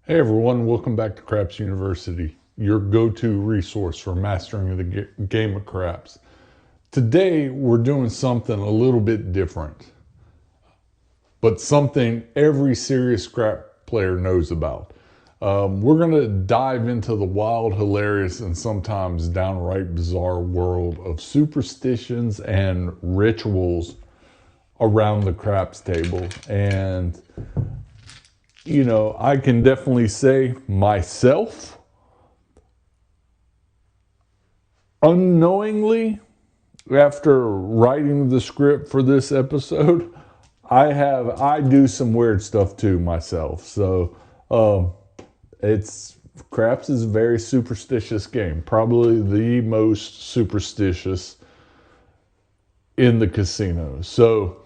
Hey everyone, welcome back to Craps University, your go-to resource for mastering the game of craps. Today we're doing something a little bit different, but something every serious crap player knows about. We're going to dive into the wild, hilarious, and sometimes downright bizarre world of superstitions and rituals around the craps table. And I can definitely say myself, unknowingly, after writing the script for this episode, I do some weird stuff too myself. So it's craps is a very superstitious game, probably the most superstitious in the casino. So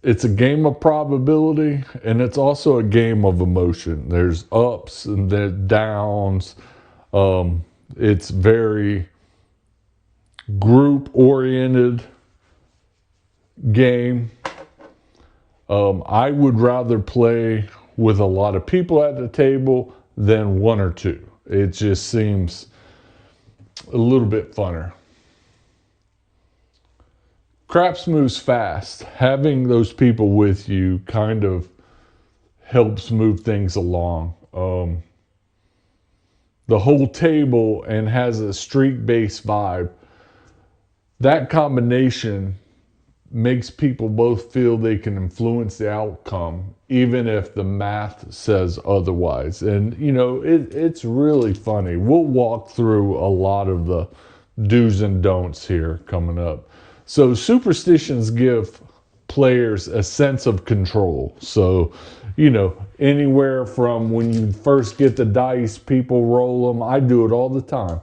it's a game of probability, and it's also a game of emotion. There's ups and there's downs. It's very group oriented game. I would rather play with a lot of people at the table than one or two. It just seems a little bit funner. Craps moves fast. Having those people with you kind of helps move things along. The whole table and has a streak-based vibe. That combination makes people both feel they can influence the outcome, even if the math says otherwise. And, it's really funny. We'll walk through a lot of the do's and don'ts here coming up. So, superstitions give players a sense of control. So, anywhere from when you first get the dice, people roll them. I do it all the time.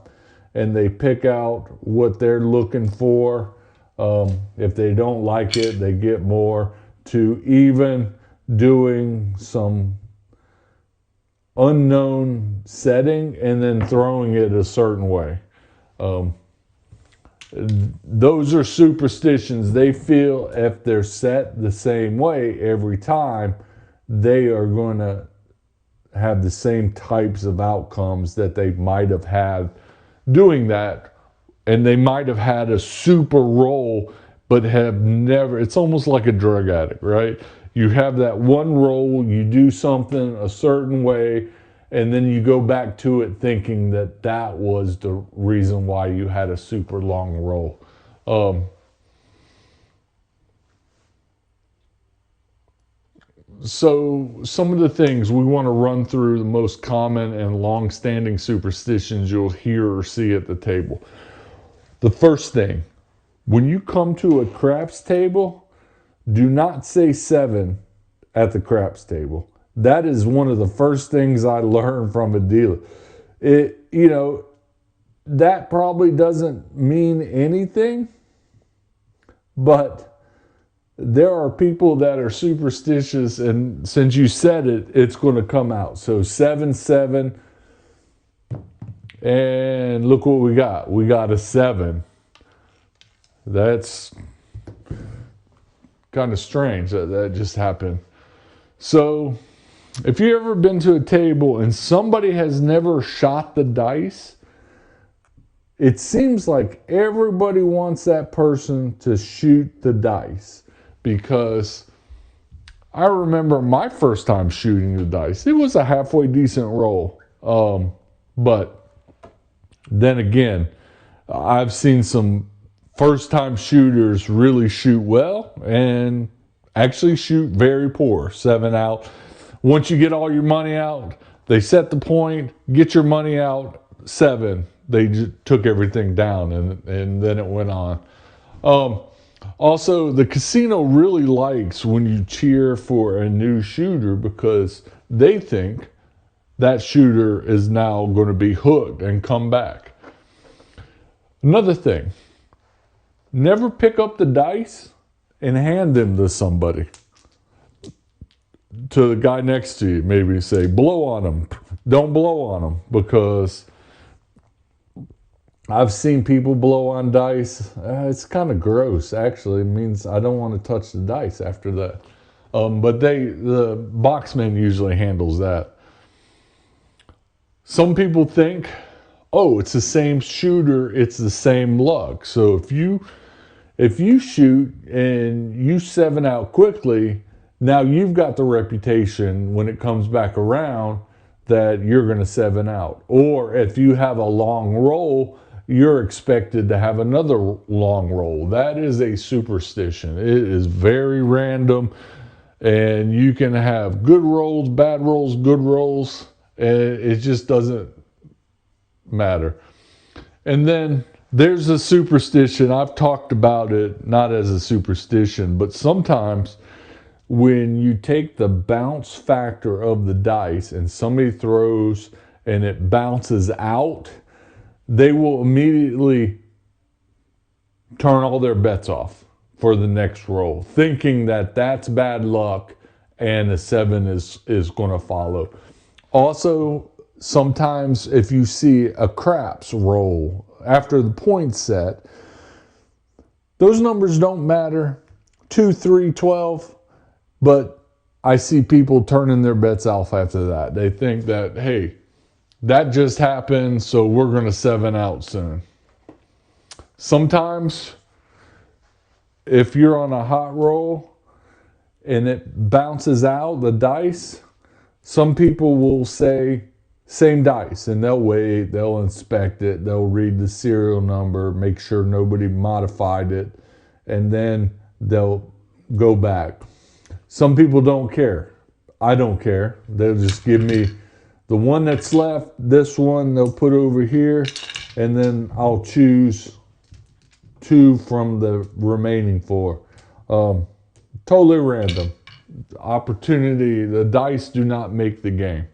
And they pick out what they're looking for. If they don't like it, they get more, to even doing some unknown setting and then throwing it a certain way. Those are superstitions. They feel if they're set the same way every time, they are going to have the same types of outcomes that they might have had doing that. And they might have had a super roll, but have never. It's almost like a drug addict, right? You have that one roll, you do something a certain way, and then you go back to it thinking that that was the reason why you had a super long roll. So some of the things we want to run through, the most common and long-standing superstitions you'll hear or see at the table. The first thing, when you come to a craps table, do not say 7 at the craps table. That is one of the first things I learned from a dealer. That probably doesn't mean anything, but there are people that are superstitious, and since you said it, it's going to come out. So 7, 7, and look what we got. We got a 7. That's kind of strange that just happened. So if you've ever been to a table and somebody has never shot the dice, it seems like everybody wants that person to shoot the dice, because I remember my first time shooting the dice. It was a halfway decent roll. But then again, I've seen some first time shooters really shoot well and actually shoot very poor. 7 out. Once you get all your money out, they set the point, get your money out, 7. They just took everything down, and then it went on. Also, the casino really likes when you cheer for a new shooter, because they think that shooter is now going to be hooked and come back. Another thing, never pick up the dice and hand them to somebody. To the guy next to you, maybe say, blow on them. Don't blow on them, because I've seen people blow on dice. It's kind of gross, actually. It means I don't want to touch the dice after that. But the boxman usually handles that. Some people think, oh, it's the same shooter, it's the same luck. So if you shoot and you 7 out quickly, now you've got the reputation when it comes back around that you're going to 7 out. Or if you have a long roll, you're expected to have another long roll. That is a superstition. It is very random, and you can have good rolls, bad rolls, good rolls, and it just doesn't matter. And then there's a superstition. I've talked about it not as a superstition, but sometimes when you take the bounce factor of the dice and somebody throws and it bounces out, they will immediately turn all their bets off for the next roll, thinking that that's bad luck and a 7 is going to follow. Also, sometimes if you see a craps roll after the point's set, those numbers don't matter, 2, 3, 12, but I see people turning their bets off after that. They think that, hey, that just happened, so we're going to 7 out soon. Sometimes, if you're on a hot roll and it bounces out the dice, some people will say, same dice, and they'll wait, they'll inspect it, they'll read the serial number, make sure nobody modified it, and then they'll go back. Some people don't care. I don't care. They'll just give me the one that's left, this one they'll put over here, and then I'll choose 2 from the remaining 4. Totally random. Opportunity, the dice do not make the game.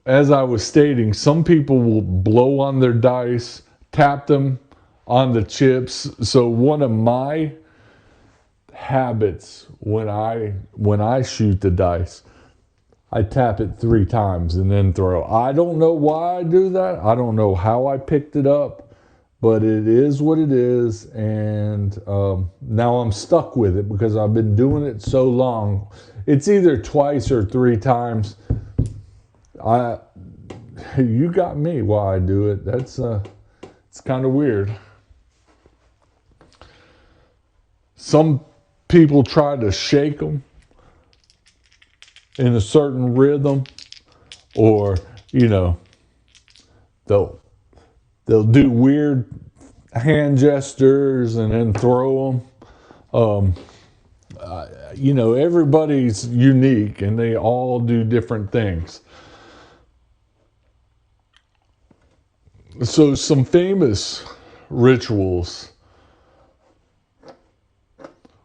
As I was stating, some people will blow on their dice, tap them on the chips. So one of my habits when I shoot the dice, I tap it 3 times and then throw. I don't know why I do that. I don't know how I picked it up, but it is what it is. And now I'm stuck with it because I've been doing it so long. It's either twice or 3 times. You got me why I do it. It's kind of weird. Some people try to shake them in a certain rhythm, or they'll do weird hand gestures and then throw them. Everybody's unique and they all do different things. So some famous rituals.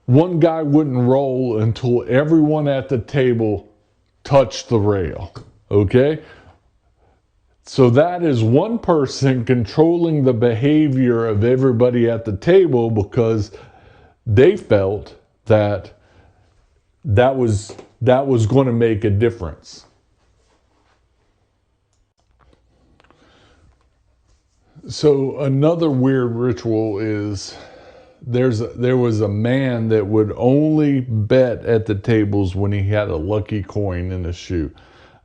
One guy wouldn't roll until everyone at the table touched the rail. Okay? So that is one person controlling the behavior of everybody at the table because they felt that was going to make a difference. So another weird ritual is there was a man that would only bet at the tables when he had a lucky coin in his shoe.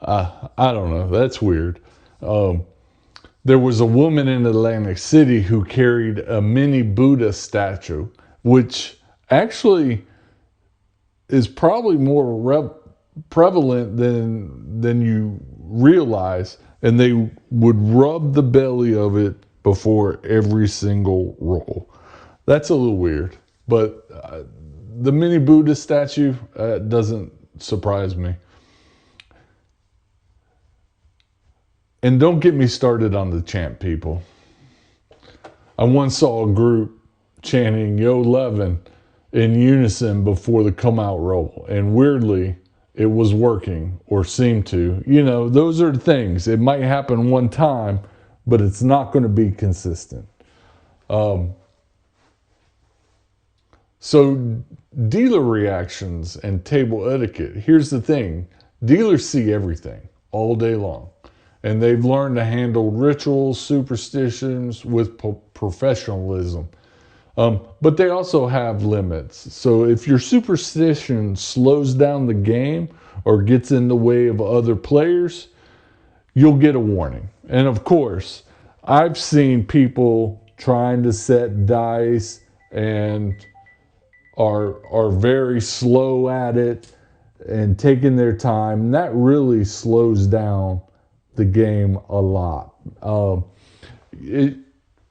I don't know. That's weird. There was a woman in Atlantic City who carried a mini Buddha statue, which actually is probably more prevalent than you realize. And they would rub the belly of it before every single roll. That's a little weird, but the mini Buddha statue doesn't surprise me. And don't get me started on the chant people. I once saw a group chanting Yo Levin in unison before the come out roll, and weirdly, it was working, or seemed to. Those are things. It might happen one time, but it's not going to be consistent. So dealer reactions and table etiquette. Here's the thing. Dealers see everything all day long. And they've learned to handle rituals, superstitions with professionalism. But they also have limits. So if your superstition slows down the game or gets in the way of other players, you'll get a warning. And of course, I've seen people trying to set dice and are very slow at it and taking their time. And that really slows down the game a lot.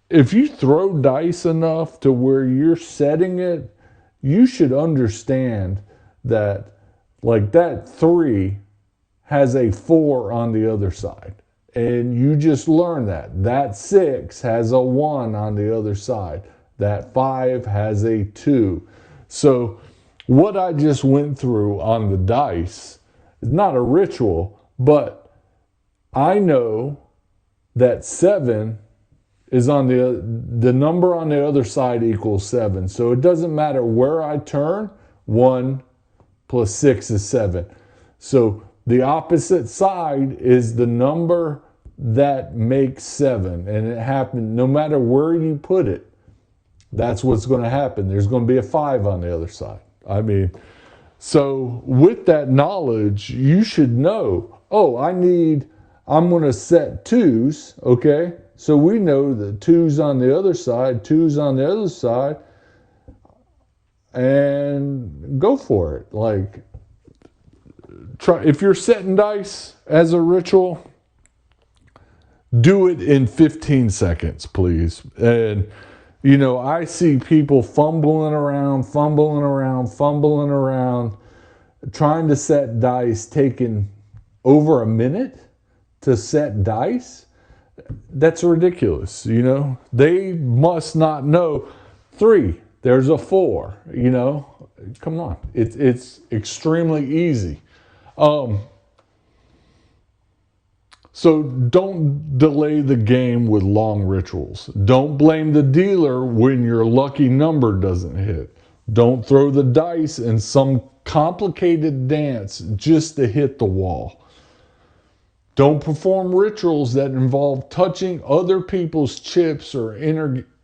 If you throw dice enough to where you're setting it, you should understand that, like, that 3 has a 4 on the other side. And you just learn that. That 6 has a 1 on the other side. That 5 has a 2. So what I just went through on the dice is not a ritual, but I know that 7 is on the number on the other side equals 7. So it doesn't matter where I turn, 1 plus 6 is 7. So the opposite side is the number that makes 7. And it happened no matter where you put it. That's what's going to happen. There's going to be a 5 on the other side. I mean, so with that knowledge, you should know, oh, I'm going to set 2s, okay? So we know that 2's on the other side, 2's on the other side, and go for it. Like, try, if you're setting dice as a ritual, do it in 15 seconds, please. And, you know, I see people fumbling around, trying to set dice, taking over a minute to set dice. That's ridiculous, you know. They must not know 3, there's a 4, you know. Come on, it's extremely easy. So don't delay the game with long rituals. Don't blame the dealer when your lucky number doesn't hit. Don't throw the dice in some complicated dance just to hit the wall. Don't perform rituals that involve touching other people's chips or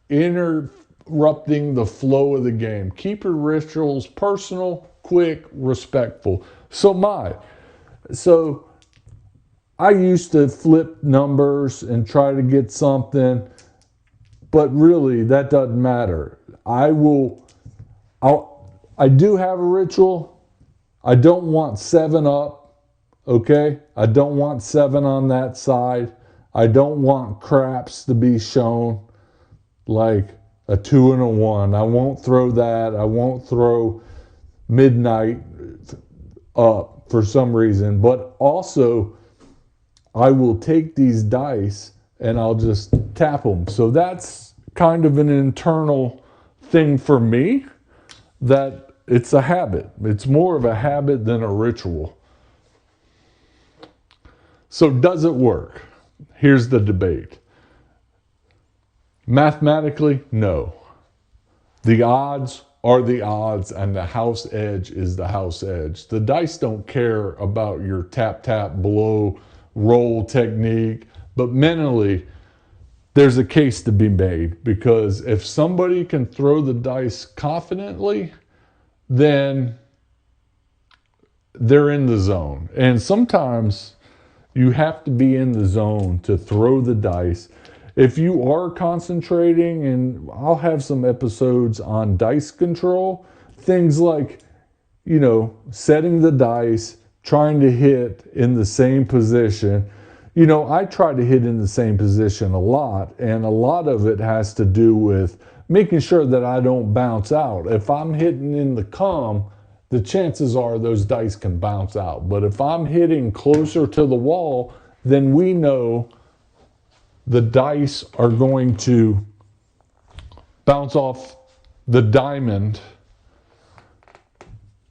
interrupting the flow of the game. Keep your rituals personal, quick, respectful. So I used to flip numbers and try to get something, but really that doesn't matter. I do have a ritual. I don't want 7 up. Okay, I don't want 7 on that side. I don't want craps to be shown, like a 2 and a 1. I won't throw that. I won't throw midnight up for some reason. But also, I will take these dice and I'll just tap them. So that's kind of an internal thing for me, that it's a habit. It's more of a habit than a ritual. So does it work? Here's the debate. Mathematically, no. The odds are the odds, and the house edge is the house edge. The dice don't care about your tap, tap, blow, roll technique, but mentally, there's a case to be made, because if somebody can throw the dice confidently, then they're in the zone. And sometimes you have to be in the zone to throw the dice. If you are concentrating, and I'll have some episodes on dice control, things like, you know, setting the dice, trying to hit in the same position. You know, I try to hit in the same position a lot, and a lot of it has to do with making sure that I don't bounce out. If I'm hitting in the come, the chances are those dice can bounce out. But if I'm hitting closer to the wall, then we know the dice are going to bounce off the diamond.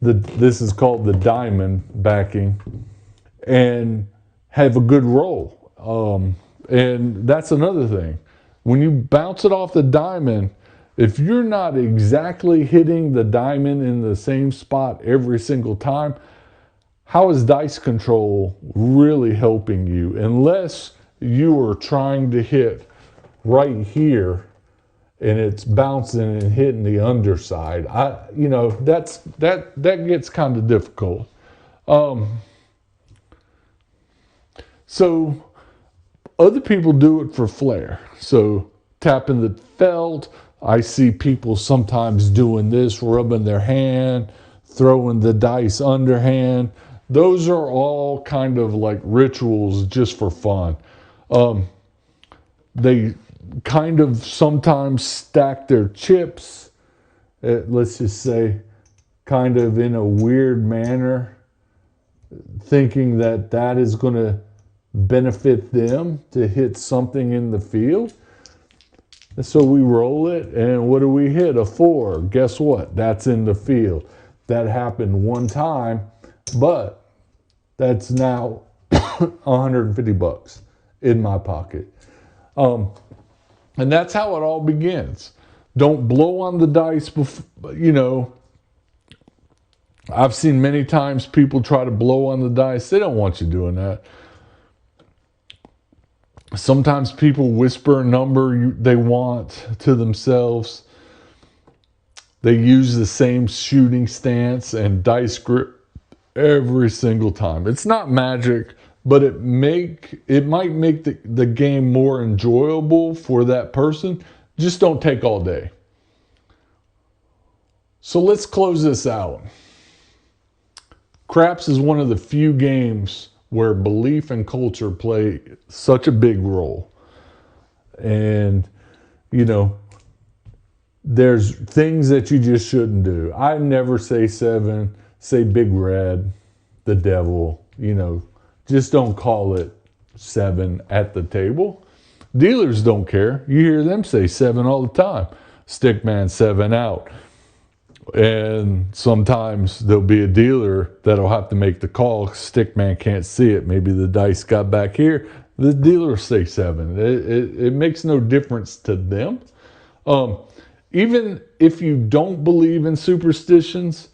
This is called the diamond backing, and have a good roll. And that's another thing. When you bounce it off the diamond, if you're not exactly hitting the diamond in the same spot every single time, how is dice control really helping you? Unless you are trying to hit right here and it's bouncing and hitting the underside. That gets kind of difficult. So other people do it for flair. So tapping the felt. I see people sometimes doing this, rubbing their hand, throwing the dice underhand. Those are all kind of like rituals just for fun. They kind of sometimes stack their chips, let's just say, kind of in a weird manner, thinking that that is going to benefit them to hit something in the field. And so we roll it, and what do we hit? A 4. Guess what? That's in the field. That happened one time, but that's now $150 in my pocket. And that's how it all begins. Don't blow on the dice before, I've seen many times people try to blow on the dice. They don't want you doing that. Sometimes people whisper a number they want to themselves. They use the same shooting stance and dice grip every single time. It's not magic, but it might make the game more enjoyable for that person. Just don't take all day. So let's close this out. Craps is one of the few games where belief and culture play such a big role. And, there's things that you just shouldn't do. I never say 7, say big red, the devil, just don't call it 7 at the table. Dealers don't care. You hear them say 7 all the time. Stickman 7 out. And sometimes there'll be a dealer that'll have to make the call. Stickman can't see it. Maybe the dice got back here. The dealer say 7. It makes no difference to them. Even if you don't believe in superstitions,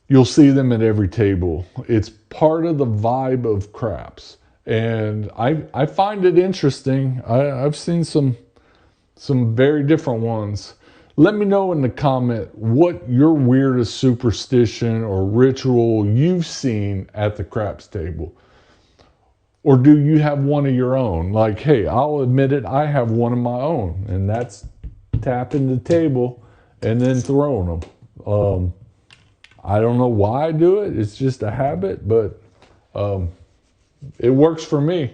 you'll see them at every table. It's part of the vibe of craps. And I find it interesting. I've seen some very different ones. Let me know in the comment what your weirdest superstition or ritual you've seen at the craps table. Or do you have one of your own? Like, hey, I'll admit it, I have one of my own, and that's tapping the table and then throwing them. I don't know why I do it. It's just a habit, but it works for me.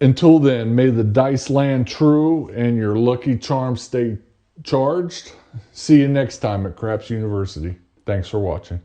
Until then, may the dice land true and your lucky charms stay charged. See you next time at Craps University. Thanks for watching.